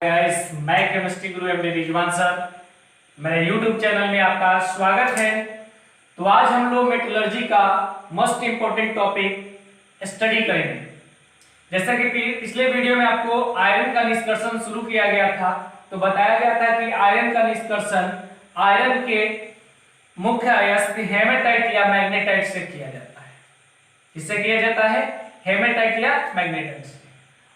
Guys, मैं chemistry गुरु MD Rizwan sir, मेरे YouTube channel में आपका स्वागत है। तो आज हम लोग मेटलर्जी का मोस्ट इंपोर्टेंट टॉपिक स्टडी करेंगे। जैसा कि पिछले वीडियो में आपको आयरन का निष्कर्षण शुरू किया गया था, तो बताया गया था कि आयरन का निष्कर्षण आयरन के मुख्य अयस्क हेमेटाइट या मैग्नेटाइट से किया जाता है। किससे किया जाता है? हेमेटाइट या मैग्नेटाइट से।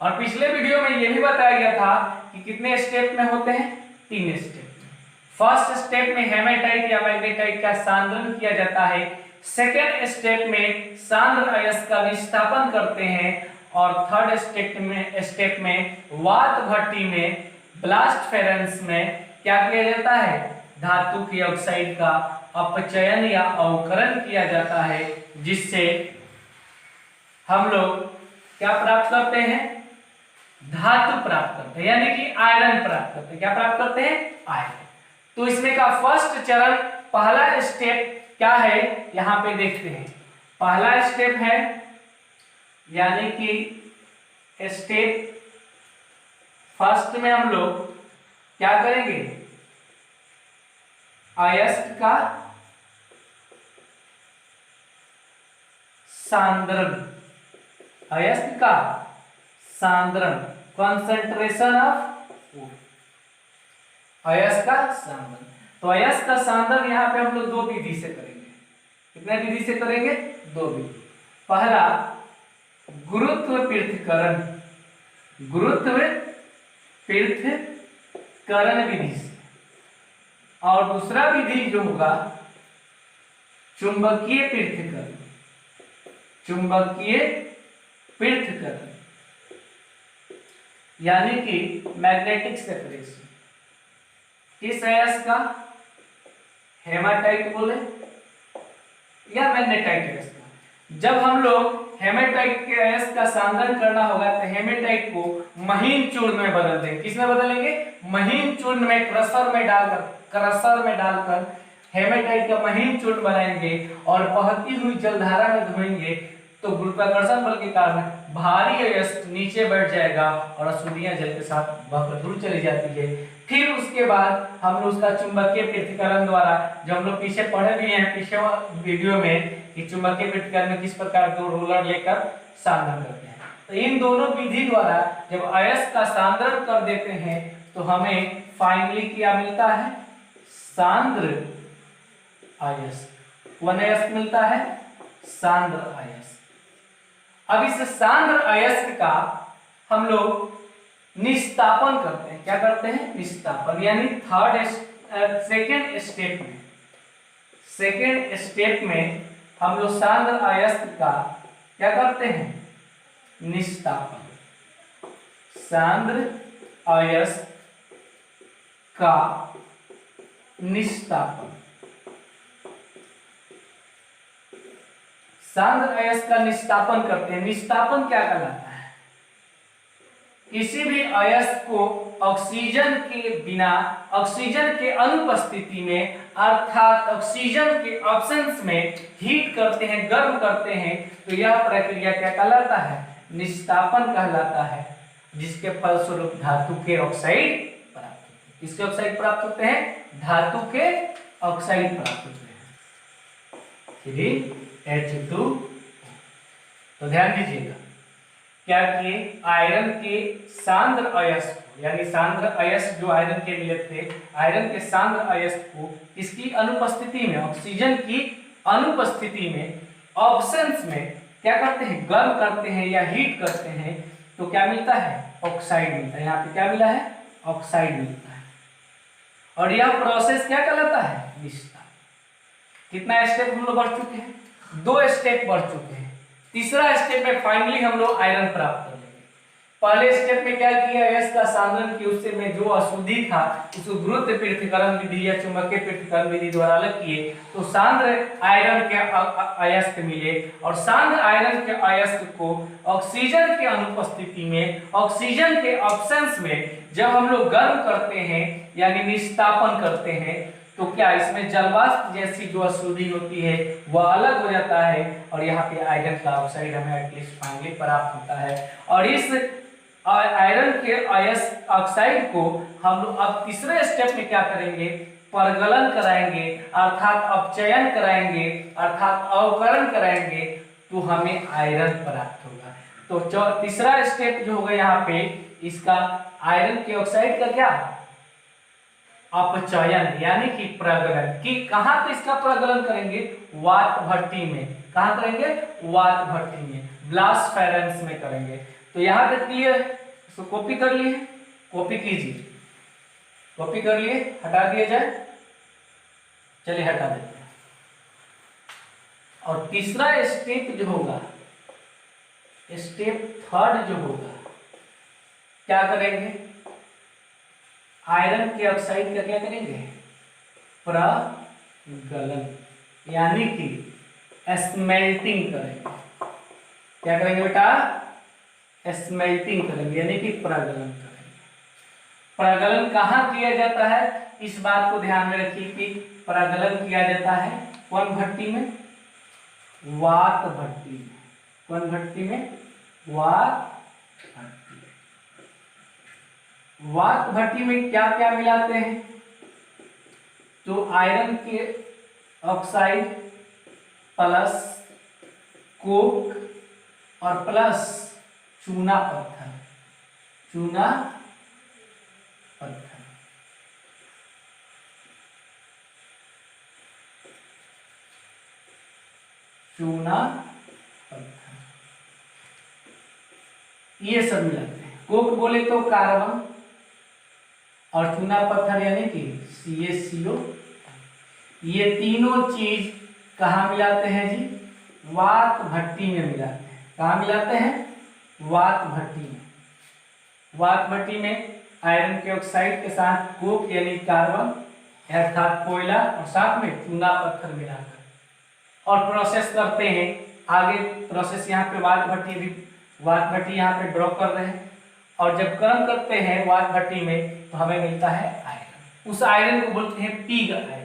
और पिछले वीडियो में यह भी बताया गया था कि कितने स्टेप में होते हैं? 3 स्टेप में। फर्स्ट स्टेप में हेमेटाइट या मैग्नेटाइट का सांद्रण किया जाता है। सेकेंड स्टेप में सांद्र अयस्क का विस्थापन करते हैं और थर्ड स्टेप में वात भट्टी में ब्लास्ट फेरेंस में क्या किया जाता है? धातु की ऑक्साइड का अपचयन या अवकरण किया जाता है, जिससे हम लोग क्या प्राप्त करते हैं? धातु प्राप्त करते हैं, यानी कि आयरन प्राप्त करते हैं। क्या प्राप्त करते हैं? आयरन। तो इसमें का फर्स्ट चरण, पहला स्टेप क्या है यहां पे देखते हैं। पहला स्टेप है, यानी कि स्टेप फर्स्ट में हम लोग क्या करेंगे? अयस्क का सांद्रण, अयस्क का सांद्रण, कंसंट्रेशन ऑफ अयस्क का सांद्रण। तो अयस्क का सांद्रण यहाँ पे हम लोग 2 विधि से करेंगे। कितने विधि से करेंगे? 2 विधि। पहला गुरुत्व पृथक्करण, गुरुत्व पृथक्करण विधि से, और दूसरा विधि जो होगा चुंबकीय पृथक्करण, चुंबकीय पृथक्करण, यानी कि मैग्नेटिक सेपरेशन। किस अयस्क का? हेमाटाइट बोले या मैग्नेटाइट अयस्क का। जब हम लोग हेमेटाइट के अयस्क का सांद्रण करना होगा तो हेमेटाइट को महीन चूर्ण में बदल देंगे। किसमें बदलेंगे? महीन चूर्ण में, क्रशर में डालकर हेमेटाइट का महीन चूर्ण बनाएंगे और बहती हुई जलधारा में धोएंगे। तो गुरुत्वाकर्षण बल के कारण भारी अयस्क नीचे बैठ जाएगा और अशुद्धियां जल के साथ बहकर दूर चली जाती है। फिर उसके बाद हम लोग उसका चुंबकीय पृथक्करण द्वारा, जो हम लोग पीछे पढ़े भी हैं पिछले वीडियो में, कि चुंबकीय पृथक्करण में किस प्रकार 2 रोलर लेकर सांद्रण करते हैं। तो इन दोनों विधि द्वारा जब अयस्क का सांद्रण कर देते हैं तो हमें फाइनली क्या मिलता है? सांद्र अयस्क। कौन अयस्क मिलता है? सांद्र अयस्क। अब इस सांद्र अयस्क का हम लोग निस्तापन करते हैं। क्या करते हैं? निस्तापन, यानी सेकेंड स्टेप में हम लोग सांद्र अयस्क का क्या करते हैं? निस्तापन। सांद्र अयस्क का निस्तापन, सांद्र अयस्क का निस्तापन करते हैं। निस्तापन क्या कहलाता है? किसी भी अयस्क को ऑक्सीजन के बिना, ऑक्सीजन के अनुपस्थिति में, अर्थात ऑक्सीजन के एब्सेंस में हीट करते हैं, गर्म करते हैं, तो यह प्रक्रिया क्या कहलाता है? निस्तापन कहलाता है, जिसके फलस्वरूप धातु के ऑक्साइड प्राप्त होते हैं। किसके ऑक्साइड प्राप्त होते हैं? धातु के ऑक्साइड प्राप्त होते हैं। 3H2। तो ध्यान दीजिएगा, क्या किए? आयरन के सांद्र अयस्क को, यानी सांद्र अयस्क जो आयरन के मिले थे, आयरन के सांद्र अयस्क को इसकी अनुपस्थिति में, ऑक्सीजन की अनुपस्थिति में, ऑब्सेंस में क्या करते हैं? गर्म करते हैं या हीट करते हैं। तो क्या मिलता है? ऑक्साइड मिलता है। यहाँ पे क्या मिला है? ऑक्साइड मिलता है। और यह प्रोसेस क्या कहलाता है? निस्तापन। कितना स्टेप हम लोग बढ़ चुके हैं? 2 स्टेप बढ़ चुके हैं। तीसरा स्टेप में फाइनली हम लोग आयरन प्राप्त कर लेंगे। पहले स्टेप में क्या किया? अयस्क का सांद्रण की, उससे में जो अशुद्धि था उसको गुरुत्व पृथक्करण विधि या चुंबकीय पृथक्करण विधि द्वारा अलग किए, तो सांद्र आयरन के अयस्क मिले। और सांद्र आयरन के अयस्क को ऑक्सीजन के अनुपस्थिति में, ऑक्सीजन के एब्सेंस में जब हम लोग गर्म करते हैं यानी निस्तापन करते हैं, तो क्या इसमें जलवाष्प जैसी जो अशुद्धि होती है वह अलग हो जाता है और यहाँ पे आयरन का ऑक्साइड हमें एटलीस्ट फाइनली प्राप्त होता है। और इस आयरन के अयस्क ऑक्साइड को हम लोग अब तीसरे स्टेप में क्या करेंगे, परगलन कराएंगे, अर्थात अपचयन कराएंगे, अर्थात अवकरण कराएंगे, तो हमें आयरन प्राप्त होगा। तो तीसरा स्टेप जो होगा यहाँ पे इसका आयरन के ऑक्साइड का क्या, अपचयन यानी कि प्रगलन। कि कहां पे इसका प्रगलन करेंगे, वात भट्टी में। कहां करेंगे, वात भट्टी में, ब्लास्ट फेरेंस में करेंगे। तो यहां तक क्लियर, इसको कॉपी कर लिए, कॉपी कीजिए, कॉपी कर लिए, हटा दिया जाए, चलिए हटा देते हैं। और तीसरा स्टेप जो होगा, स्टेप थर्ड जो होगा, क्या करेंगे, आयरन के ऑक्साइड का क्या करेंगे, प्रगलन यानी कि स्मेल्टिंग करेंगे। क्या करेंगे बेटा, स्मेल्टिंग करेंगे यानी कि प्रगलन करेंगे। प्रगलन कहाँ किया जाता है, इस बात को ध्यान में रखिए कि प्रगलन किया जाता है कौन भट्टी में, वात भट्टी में। कौन भट्टी में, वात भट्टी। वात भट्टी में क्या क्या मिलाते हैं, तो आयरन के ऑक्साइड प्लस कोक और प्लस चूना पत्थर, चूना पत्थर। चूना पत्थर ये सब मिलाते हैं। कोक बोले तो कार्बन और चूना पत्थर यानी कि CaCO। ये तीनों चीज कहाँ मिलाते हैं जी, वात भट्टी में मिलाते हैं। कहाँ मिलाते हैं, वात भट्टी में। वात भट्टी में आयरन के ऑक्साइड के साथ कोक यानी कार्बन अर्थात कोयला और साथ में चूना पत्थर मिलाकर और प्रोसेस करते हैं। आगे प्रोसेस यहाँ पे वात भट्टी यहाँ पे ड्रॉ कर रहे हैं। और जब गर्म करते हैं वात भट्टी में तो हमें मिलता है आयरन। उस आयरन को बोलते हैं पिग आयरन।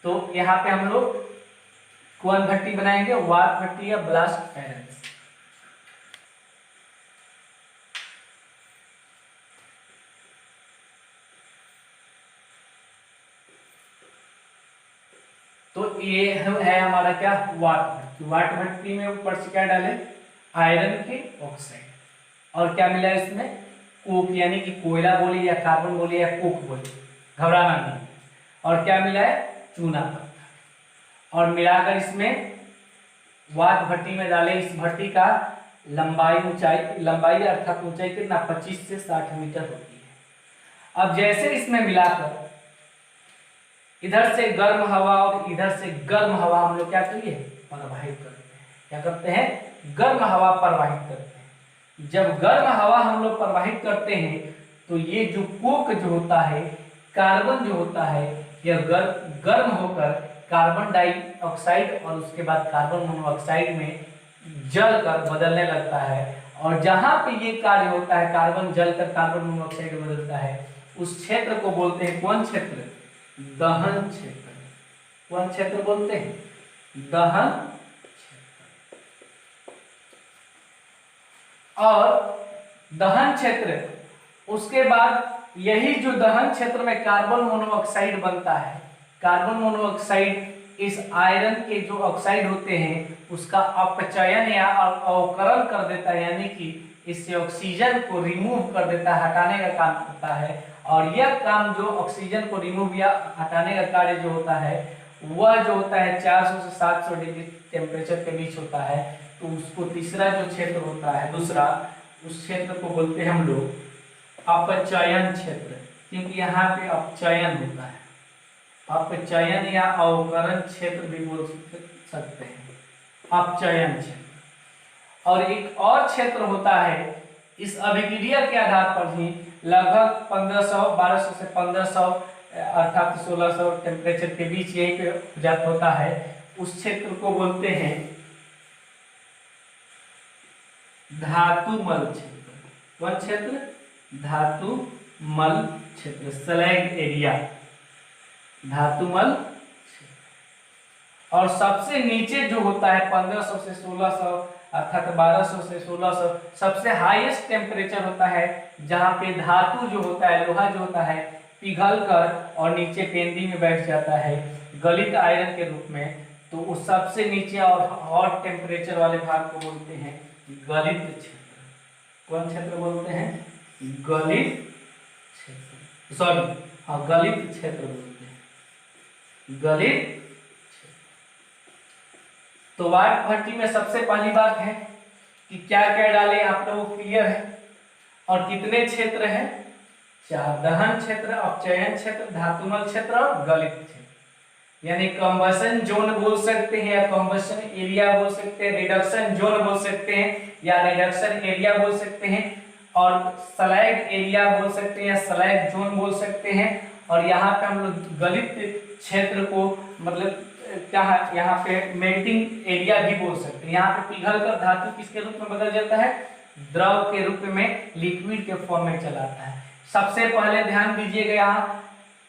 तो यहाँ पे हम लोग कौन भट्टी बनाएंगे, वात भट्टी या ब्लास्ट फेरेंस। तो ये है हमारा क्या, वाट भट्टी। वाट भट्टी में ऊपर से क्या डाले, आयरन के ऑक्साइड, और क्या मिला इसमें, कोक यानी कि कोयला बोले या कार्बन बोले या कोक बोले, घबराना नहीं। और क्या मिला है, चूना पत्थर। और मिलाकर इसमें वात भट्टी में डाले। इस भट्टी का लंबाई अर्थात ऊंचाई कितना, 25 से 60 मीटर होती है। अब जैसे इसमें मिलाकर इधर से गर्म हवा और इधर से गर्म हवा हम लोग क्या करिए, प्रवाहित करते हैं। क्या करते हैं, गर्म हवा प्रवाहित करते हैं। जब गर्म हवा हम लोग प्रवाहित करते हैं तो ये जो कोक जो होता है, कार्बन जो होता है, यह गर्म होकर कार्बन डाइऑक्साइड और उसके बाद कार्बन मोनोऑक्साइड में जलकर बदलने लगता है। और जहां पे ये कार्य होता है, कार्बन जलकर कार्बन मोनोऑक्साइड में बदलता है, उस क्षेत्र को बोलते हैं कौन क्षेत्र, दहन क्षेत्र। कौन क्षेत्र बोलते हैं, दहन क्षेत्र। और दहन क्षेत्र, उसके बाद यही जो दहन क्षेत्र में कार्बन मोनोऑक्साइड बनता है, कार्बन मोनोऑक्साइड इस आयरन के जो ऑक्साइड होते हैं उसका अपचयन या अवकरण कर देता है, यानी कि इससे ऑक्सीजन को रिमूव कर देता है, हटाने का काम करता है। और यह काम जो ऑक्सीजन को रिमूव या हटाने का कार्य जो होता है, वह जो होता है 400 से 700 डिग्री टेम्परेचर के बीच होता है। तो उसको तीसरा जो क्षेत्र होता है, दूसरा, उस क्षेत्र को बोलते हैं हम लोग अपचयन क्षेत्र, क्योंकि यहाँ पे अपचयन होता है। अपचयन या अवकरण क्षेत्र भी बोल सकते हैं, अपचयन क्षेत्र। और एक और क्षेत्र होता है, इस अभिक्रिया के आधार पर ही लगभग 1200 से 1500 अर्थात 1600 टेम्परेचर के बीच यही पे जात होता है। उस क्षेत्र को बोलते हैं धातुमल क्षेत्र। कौन क्षेत्र, धातुमल क्षेत्र, स्लैग एरिया, धातुमल क्षेत्र। और सबसे नीचे जो होता है 1500 से 1600 अर्थात 1200 से 1600 सबसे हाईएस्ट टेम्परेचर होता है जहाँ पे धातु जो होता है, लोहा जो होता है, पिघल कर और नीचे पेंदी में बैठ जाता है गलित आयरन के रूप में। तो उस सबसे नीचे और हॉट टेम्परेचर वाले भाग को बोलते हैं गलित क्षेत्र। कौन क्षेत्र बोलते हैं? गलित क्षेत्र, सॉरी हाँ गलित क्षेत्र बोलते हैं, गलित क्षेत्र। तो वाट भट्टी में सबसे पहली बात है कि क्या क्या डाले, आप लोगों को क्लियर है? और कितने क्षेत्र हैं? 4, दहन क्षेत्र, अपचयन क्षेत्र, धातुमल क्षेत्र और गलित क्षेत्र। यानी कंबशन जोन बोल सकते हैं या कंबशन एरिया बोल सकते हैं, रिडक्शन जोन बोल सकते हैं या रिडक्शन एरिया बोल सकते हैं, और स्लैग एरिया बोल सकते हैं या स्लैग जोन बोल सकते हैं। और यहाँ पे हम लोग गलित क्षेत्र को मतलब क्या है, यहाँ पे मेल्टिंग एरिया भी बोल सकते हैं। यहाँ पे पिघल कर धातु किसके रूप में बदल जाता है? द्रव के रूप में, लिक्विड के फॉर्म में चला आता है। सबसे पहले ध्यान दीजिएगा, यहाँ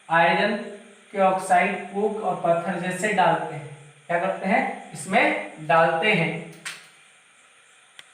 आयरन के ऑक्साइड कोक और पत्थर जैसे डालते हैं, क्या करते हैं? इसमें डालते हैं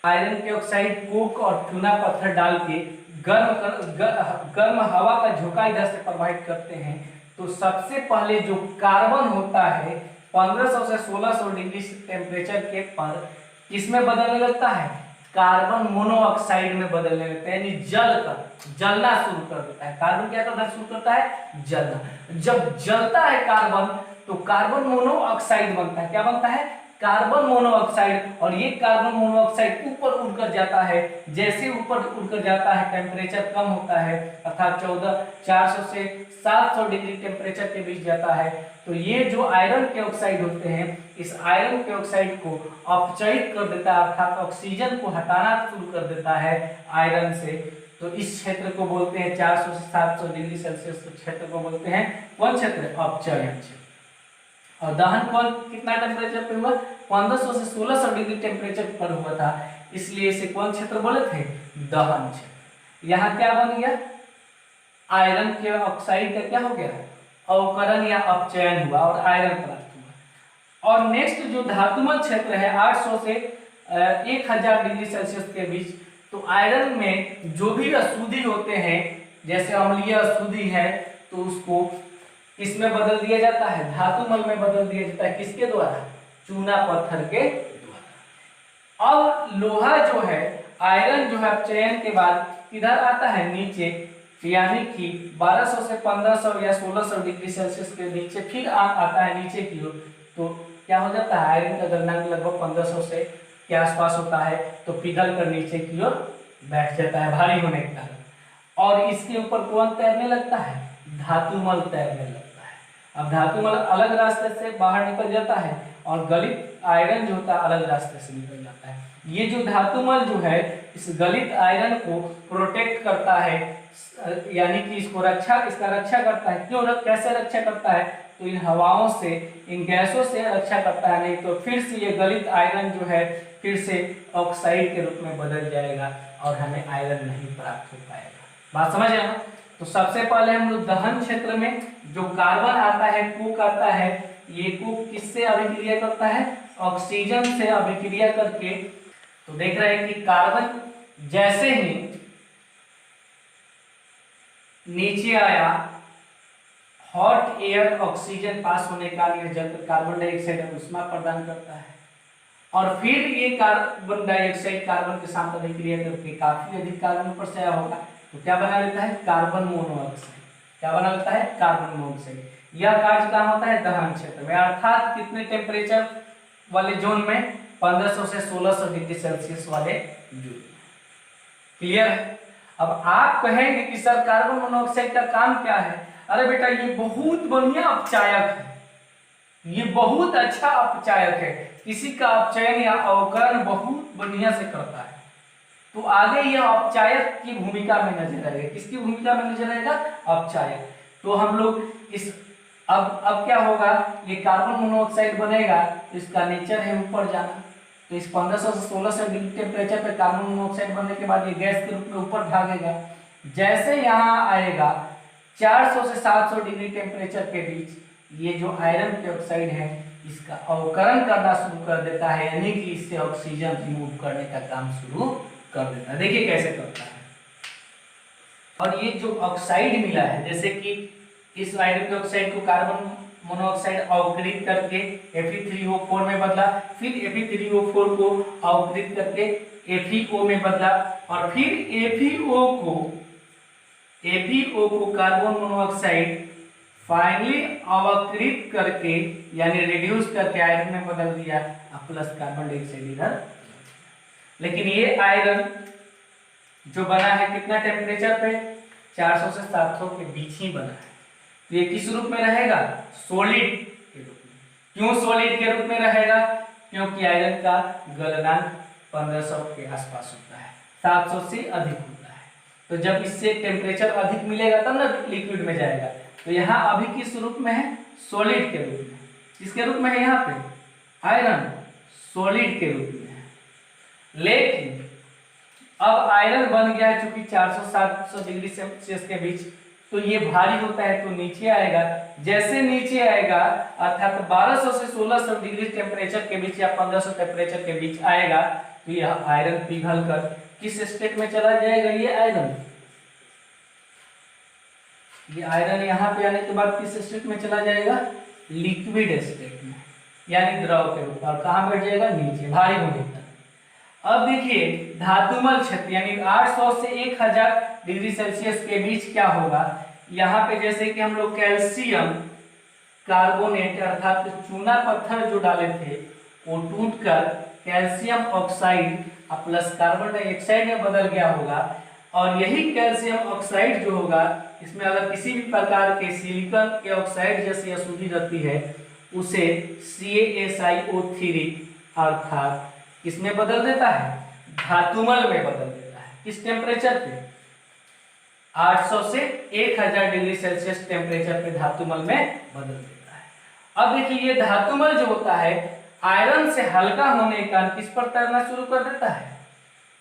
आयरन के ऑक्साइड कोक और चूना पत्थर डाल के गर्म हवा का झोंका इधर से प्रवाहित करते हैं। तो सबसे पहले जो कार्बन होता है 1500 से 1600 डिग्री टेम्परेचर के पर किसमें बदलने लगता है? कार्बन मोनोऑक्साइड में बदलने लगता है, यानी जलना शुरू कर देता है। कार्बन क्या करना शुरू करता है? जलना। जब जलता है कार्बन तो कार्बन मोनोऑक्साइड बनता है। क्या बनता है? Carbon monoxide. और ये कार्बन मोनोऑक्साइड ऊपर उड़कर जाता है। जैसे ऊपर उड़कर जाता है टेम्परेचर कम होता है, अर्थात 400 से 700 डिग्री टेम्परेचर के बीच जाता है। तो ये जो आयरन के ऑक्साइड होते हैं, इस आयरन के ऑक्साइड को अपचयित कर देता है, अर्थात ऑक्सीजन को हटाना शुरू कर देता है आयरन से। तो इस क्षेत्र को बोलते हैं 400 से 700 डिग्री सेल्सियस क्षेत्र को बोलते हैं कौन क्षेत्र? अपचयन क्षेत्र। और दहन कौन कितना टेम्परेचर पे हुआ? 1500 से 1600 डिग्री टेम्परेचर पर हुआ था, इसलिए इसे कौन क्षेत्र बोले थे? दहन क्षेत्र। यहाँ क्या बन गया? आयरन के ऑक्साइड का क्या हो गया? अवकरण या अपचयन हुआ और आयरन प्राप्त हुआ। और नेक्स्ट जो धातुमल क्षेत्र है 800 से 1000 डिग्री सेल्सियस के बीच, तो आयरन में जो भी अशुद्धि होते हैं, जैसे अम्लीय अशुद्धि है, तो उसको इसमें बदल दिया जाता है, धातुमल में बदल दिया जाता है। किसके द्वारा? चूना पत्थर के द्वारा। अब लोहा जो है, आयरन जो है अपचयन के बाद किधर आता है? नीचे, यानी कि 1200 से 1500 या 1600 डिग्री सेल्सियस के नीचे फिर आता है नीचे की ओर। तो क्या हो जाता है? आयरन का गलनांक लगभग 1500 से के आसपास होता है, तो पिघल कर नीचे की ओर बैठ जाता है भारी होने के कारण। और इसके ऊपर कौन तैरने लगता है? धातुमल तैरने लगता है। अब धातुमल अलग रास्ते से बाहर निकल जाता है और गलित आयरन जो होता है अलग रास्ते से निकल जाता है। ये जो धातुमल जो है इस गलित आयरन को प्रोटेक्ट करता है, यानी कि इसका रक्षा करता है। क्यों? कैसे रक्षा करता है? तो इन हवाओं से, इन गैसों से रक्षा करता है, नहीं तो फिर से ये गलित आयरन जो है फिर से ऑक्साइड के रूप में बदल जाएगा और हमें आयरन नहीं प्राप्त हो पाएगा। बात समझ आए? तो सबसे पहले हम लोग दहन क्षेत्र में जो कार्बन आता है, कोक आता है, ये कोक किससे अभिक्रिया करता है? ऑक्सीजन से अभिक्रिया करके। तो देख रहे हैं कि कार्बन जैसे ही नीचे आया, हॉट एयर ऑक्सीजन पास होने का लिए जलकर कार्बन डाइऑक्साइड ऊष्मा प्रदान करता है, और फिर ये कार्बन डाइऑक्साइड कार्बन के साथ अभिक्रिया करके काफी अधिक कार्बन पर से आया होगा, तो क्या बना लेता है? Carbon monoxide. क्या बना लेता है? Carbon monoxide. यह कार्य कहाँ होता है? दहन क्षेत्र में, अर्थात कितने टेम्परेचर वाले जोन में? 1500 से 1600 डिग्री सेल्सियस वाले जोन। क्लियर है? अब आप कहेंगे कि सर कार्बन मोनोऑक्साइड का काम क्या है? अरे बेटा, ये बहुत बढ़िया अपचायक है, ये बहुत अच्छा अपचायक है, किसी का अपचयन या अवकरण बहुत बढ़िया से करता है। तो आगे यह अपचायक की भूमिका में नजर आएगा। किसकी भूमिका में नजर आएगा? अपचायक। तो हम लोग इस अब क्या होगा? ये कार्बन मोनोऑक्साइड बनेगा, तो इसका नेचर है ऊपर जाना। तो इस 1500 से 1600 डिग्री टेम्परेचर पे कार्बन मोनोऑक्साइड बनने के बाद ये गैस के रूप में ऊपर भागेगा। जैसे यहाँ आएगा 400 से 700 डिग्री टेम्परेचर के बीच, ये जो आयरन के ऑक्साइड है इसका अवकरण करना शुरू कर देता है, यानी कि इससे ऑक्सीजन रिमूव करने का काम शुरू कर देता है। देखिए कैसे करता है। और ये जो ऑक्साइड मिला है, जैसे कि इस हाइड्रोजन ऑक्साइड को कार्बन मोनोऑक्साइड अवकृत करके Fe3O4 में बदला, फिर Fe3O4 को अवकृत करके FeO में बदला, और फिर FeO को कार्बन मोनोऑक्साइड फाइनली अवकृत करके यानी रिड्यूस करके आयरन में बदल दिया, प्लस कार्बन डाइऑक्साइड इधर। लेकिन ये आयरन जो बना है कितना टेम्परेचर पे, 400 से 700 के बीच ही बना है। तो ये किस रूप में रहेगा, सॉलिड के रूप में। क्यों सॉलिड के रूप में रहेगा, क्योंकि आयरन का गलनांक 1500 के आसपास होता है, 700 से अधिक होता है। तो जब इससे टेम्परेचर अधिक मिलेगा तब ना लिक्विड में जाएगा। तो यहाँ अभी किस रूप में है, सॉलिड के रूप में। किसके रूप में है यहाँ पे, आयरन सॉलिड के रूप में है। लेकिन अब आयरन बन गया है चूंकि 400-700 डिग्री सेल्सियस के बीच, तो ये भारी होता है तो नीचे आएगा। जैसे नीचे आएगा अर्थात 1200 से 1600 डिग्री टेम्परेचर के बीच या 1500 टेम्परेचर के बीच आएगा, तो यह आयरन पिघल कर किस स्टेट में चला जाएगा, ये आयरन यहाँ पे आने के बाद किस स्टेट में चला जाएगा, लिक्विड स्टेट में, यानी द्रव के रूप में। और कहाँ बैठ जाएगा, नीचे, भारी होने पर। अब देखिए धातुमल क्षेत्र यानी 800 से 1000 डिग्री सेल्सियस के बीच क्या होगा, यहाँ पे जैसे कि हम लोग कैल्शियम कार्बोनेट अर्थात चूना पत्थर जो डाले थे वो टूटकर calcium oxide plus carbon dioxide में बदल गया होगा। और यही कैल्शियम ऑक्साइड जो होगा, इसमें अगर किसी भी प्रकार के सिलिकॉन के ऑक्साइड जैसी अशुद्धि रहती है उसे CaSiO3 अर्थात किसमें बदल देता है, धातुमल में बदल देता है। किस टेम्परेचर पे, 800 से 1000 डिग्री सेल्सियस टेम्परेचर पे धातुमल में बदल देता है। अब देखिए ये धातुमल जो होता है आयरन से हल्का होने के कारण किस पर तैरना शुरू कर देता है,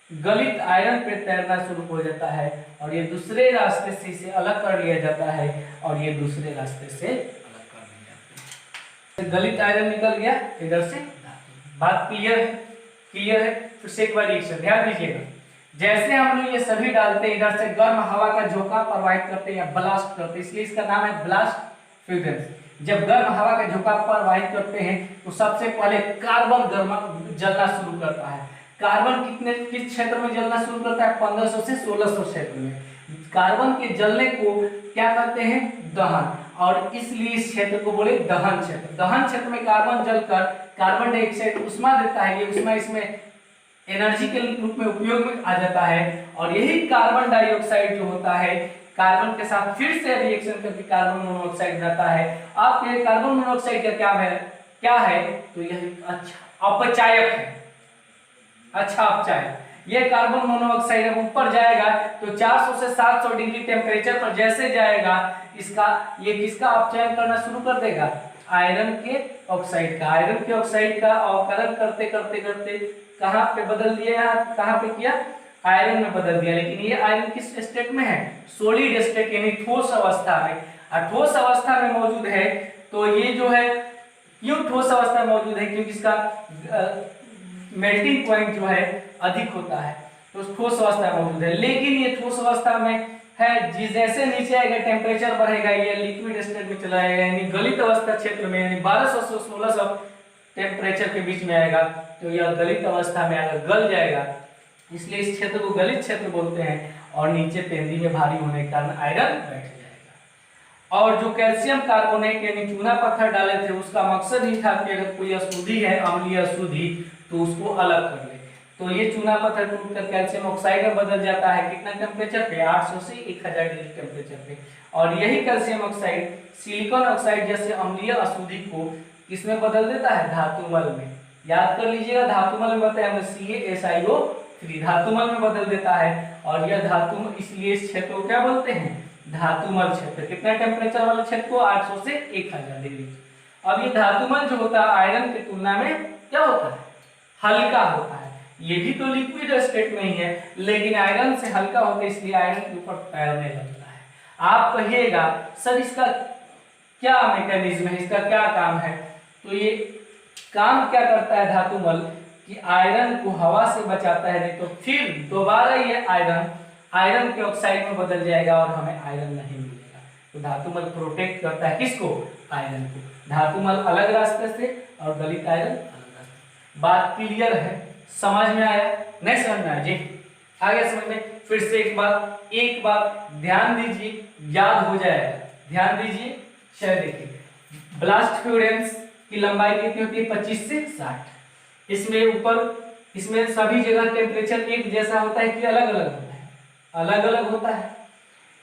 गलित आयरन पे तैरना शुरू हो जाता है, और ये दूसरे रास्ते से इसे अलग कर लिया जाता है, और ये दूसरे रास्ते से अलग कर लिया जाता है। गलित आयरन निकल गया इधर से, बात क्लियर है, क्लियर है। फिर से एक बार रिएक्शन ध्यान दीजिएगा। जैसे हम लोग ये सभी डालते हैं, इधर से गर्म हवा का झोंका प्रवाहित करते हैं या ब्लास्ट करते हैं, इसलिए इसका नाम है ब्लास्ट फ्यूजन। जब गर्म हवा का झोंका प्रवाहित करते हैं तो सबसे पहले कार्बन जलना शुरू करता है। कार्बन किस क्षेत्र में जलना शुरू करता है, 1500 से 1600 क्षेत्र में। कार्बन के जलने को क्या कहते हैं, दहन, और इसलिए इस क्षेत्र को बोले दहन क्षेत्र। दहन क्षेत्र में कार्बन जलकर कार्बन डाइऑक्साइड उष्मा देता है, ये उष्मा इसमें एनर्जी के रूप में उपयोग में आ जाता है, और यही कार्बन डाइऑक्साइड जो होता है कार्बन के साथ फिर से रिएक्शन करके कार्बन मोनोऑक्साइड बनता है। आपके कार्बन मोनोऑक्साइड का क्या है, तो यह अच्छा अपचायक है, अच्छा अपचायक। ये कार्बन मोनोऑक्साइड अब ऊपर जाएगा तो 400 से 700 डिग्री टेम्परेचर पर जैसे जाएगा ये किसका अपचयन करना शुरू कर देगा, आयरन के ऑक्साइड का। आयरन के ऑक्साइड का अवकरण करते करते करते कहाँ पे बदल दिया, कहाँ पे किया, आयरन में बदल दिया। लेकिन ये आयरन किस स्टेट में है, सॉलिड स्टेट यानी ठोस अवस्था में। और ठोस अवस्था में मौजूद है, तो ये जो है क्यों ठोस अवस्था में मौजूद है, क्योंकि इसका मेल्टिंग पॉइंट जो है अधिक होता है, तो ठोस अवस्था में मौजूद है। लेकिन ये ठोस अवस्था में है, जैसे नीचे आएगा टेम्परेचर बढ़ेगा, ये लिक्विड स्टेट में चला जाएगा, यानी गलित अवस्था क्षेत्र में, यानी 1200 से 1600 टेम्परेचर के बीच में आएगा, तो यह गलित अवस्था में आएगा, गल जाएगा। इसलिए इस क्षेत्र को गलित क्षेत्र बोलते हैं, और नीचे पेंदी में भारी होने के कारण आयरन बैठ जाएगा। और जो कैल्शियम कार्बोनेट यानी चूना पत्थर डाले थे उसका मकसद ही था कि अगर कोई अशुद्धि है, अम्लीय अशुद्धि, तो उसको अलग कर ले। तो ये चूना पत्थर टूटकर कैल्शियम ऑक्साइड में बदल जाता है, कितना टेम्परेचर पे, 800 से 1000 डिग्री टेम्परेचर पे। और यही कैल्शियम ऑक्साइड सिलिकॉन ऑक्साइड जैसे अम्लीय अशुद्धि को किसमें बदल देता है, धातुमल में। याद कर लीजिएगा, धातुमल में बताया हमने CaSiO3 धातुमल में बदल देता है। और यह धातु, इसलिए इस क्षेत्र को क्या बोलते हैं, धातुमल क्षेत्र। कितना टेम्परेचर वाले क्षेत्र को, 800 से 1000 डिग्री। अब ये धातुमल जो होता है आयरन की तुलना में क्या होता है, हल्का होता है। ये भी तो लिक्विड स्टेट में ही है, लेकिन आयरन से हल्का होता है, इसलिए आयरन के ऊपर तैरने लगता है। आप कहिएगा सर इसका क्या मैकेनिज्म है, इसका क्या काम है, तो ये काम क्या करता है धातुमल कि आयरन को हवा से बचाता है, नहीं तो फिर दोबारा ये आयरन के ऑक्साइड में बदल जाएगा और हमें आयरन नहीं मिलेगा। तो धातुमल प्रोटेक्ट करता है किसको? आयरन को। धातुमल अलग रास्ते से और गलित आयरन अलग रास्ते। बात क्लियर है, समझ में आया? नहीं समझ में आया जी? आगे समझ में? फिर से एक बात ध्यान दीजिए, याद हो जाएगा, ध्यान दीजिए। चलिए देखिए, ब्लास्ट फ्यूरेंस की लंबाई कितनी होती है? 25 से 60। इसमें सभी जगह टेम्परेचर एक जैसा होता है कि अलग अलग होता है? अलग अलग होता है।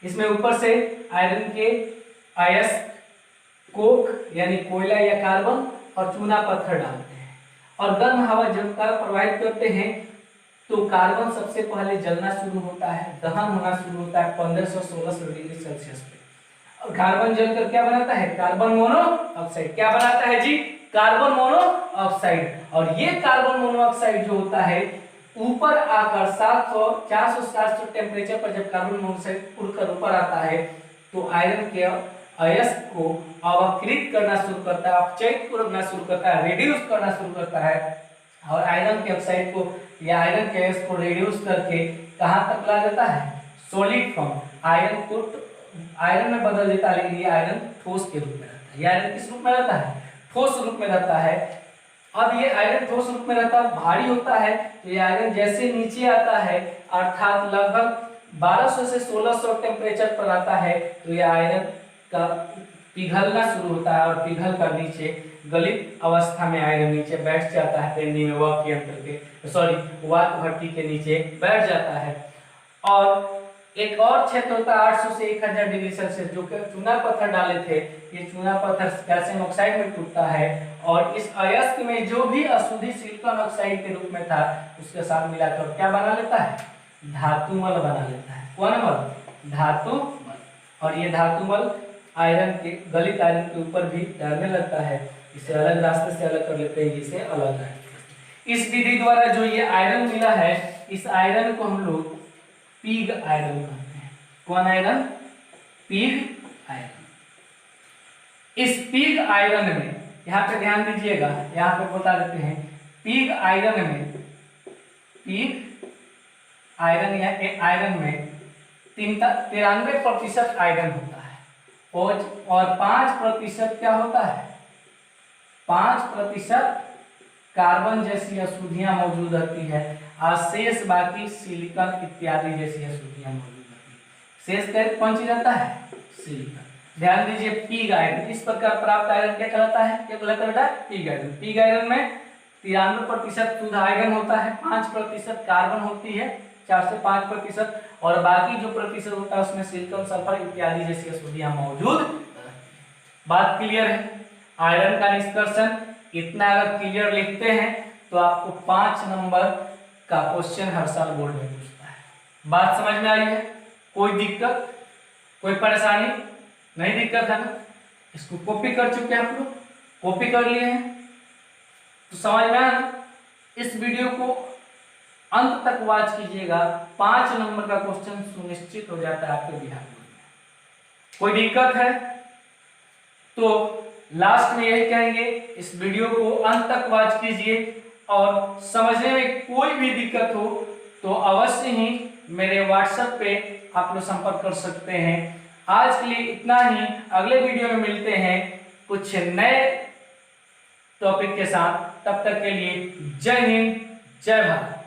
इसमें ऊपर से आयरन के अयस्क कोक यानी कोयला या कार्बन और चूना पत्थर डालते हैं और गर्म हवा जब का प्रवाहित करते हैं तो कार्बन सबसे पहले जलना शुरू होता है, दहन होना शुरू होता है 1500-1600 डिग्री सेल्सियस पे। और कार्बन जलकर क्या बनाता है? Carbon monoxide. क्या बनाता है जी? Carbon monoxide. और ये कार्बन मोनोऑक्साइड जो होता है ऊपर आकर 400-700 टेम्परेचर पर जब कार्बन मोनोऑक्साइड उड़कर ऊपर आता है तो आयरन के अयस्क को अवकृत करना शुरू करता है, अपचयित करना शुरू करता है, रिड्यूस करना शुरू करता है और आयरन के ऑक्साइड को या आयरन के अयस्क को रिड्यूस करके कहां तक ला देता है? Solid form. आयरन में बदल देता है, लेकिन ये आयरन ठोस के रूप में रहता है। ये आयरन किस रूप में रहता है? ठोस रूप में रहता है। अब ये आयरन ठोस रूप में रहता है, भारी होता है, तो ये आयरन जैसे नीचे आता है अर्थात लगभग 1200 से 1600 टेम्परेचर पर आता है तो ये आयरन का पिघलना शुरू होता है और पिघल कर नीचे गलित अवस्था में आयरन नीचे बैठ जाता है, पेंडी में वाक यंत्र के वाक भट्टी के नीचे बैठ जाता है। और एक और क्षेत्र होता है 800 से 1000 डिग्री सेल्सियस, जो कि चूना पत्थर डाले थे, ये चूना पत्थर कैल्शियम ऑक्साइड में टूटता है और इस अयस्क में जो भी अशुद्धि सिलिकॉन ऑक्साइड के रूप में था उसके साथ मिलाकर क्या बना लेता है? धातुमल बना लेता है। कौन मल? धातुमल। और ये धातुमल आयरन के गलित आयरन के ऊपर भी डालने लगता है, इसे अलग रास्ते से अलग कर लेते हैं, इसे अलग है। इस विधि द्वारा जो ये आयरन मिला है, इस आयरन को हम लोग पिग आयरन कहते हैं। कौन आयरन? Pig iron. इस पिग आयरन में यहाँ पे ध्यान दीजिएगा, यहाँ पे बता देते हैं पिग आयरन में 93% आयरन होता है और 5% क्या होता है? 5% कार्बन जैसी अशुद्धियां मौजूद रहती है और शेष बाकी सिलिकॉन इत्यादि जैसी अशुद्धियां मौजूद रहती है। शेष कौन चीज रहता है? सिलिकॉन। ध्यान दीजिए, पिग आयरन इस प्रकार प्राप्त आयरन क्या कहलाता है? क्या कहलाता है? Pig iron. पिग आयरन में 93% शुद्ध आयरन होता है, 5% कार्बन होती है, 4 से 5%, और बाकी जो प्रतिशत होता है उसमें सिलिकॉन, सल्फर इत्यादि जैसी अशुद्धियां मौजूद। बात क्लियर है? आयरन का निष्कर्षण इतना अगर क्लियर लिखते हैं तो आपको 5 नंबर का क्वेश्चन हर साल बोर्ड में पूछता है। बात समझ में आई है? कोई दिक्कत, कोई परेशानी? नहीं दिक्कत है ना? इसको कॉपी कर चुके हैं आप लोग, कॉपी कर लिए हैं तो समझ में आया? इस वीडियो को अंत तक वॉच कीजिएगा, 5 नंबर का क्वेश्चन सुनिश्चित हो जाता है आपके बिहार बोर्ड में। कोई दिक्कत है तो लास्ट में यही कहेंगे, इस वीडियो को अंत तक वॉच कीजिए और समझने में कोई भी दिक्कत हो तो अवश्य ही मेरे व्हाट्सएप पे आप लोग संपर्क कर सकते हैं। आज के लिए इतना ही, अगले वीडियो में मिलते हैं कुछ नए टॉपिक के साथ। तब तक के लिए जय हिंद, जय भारत।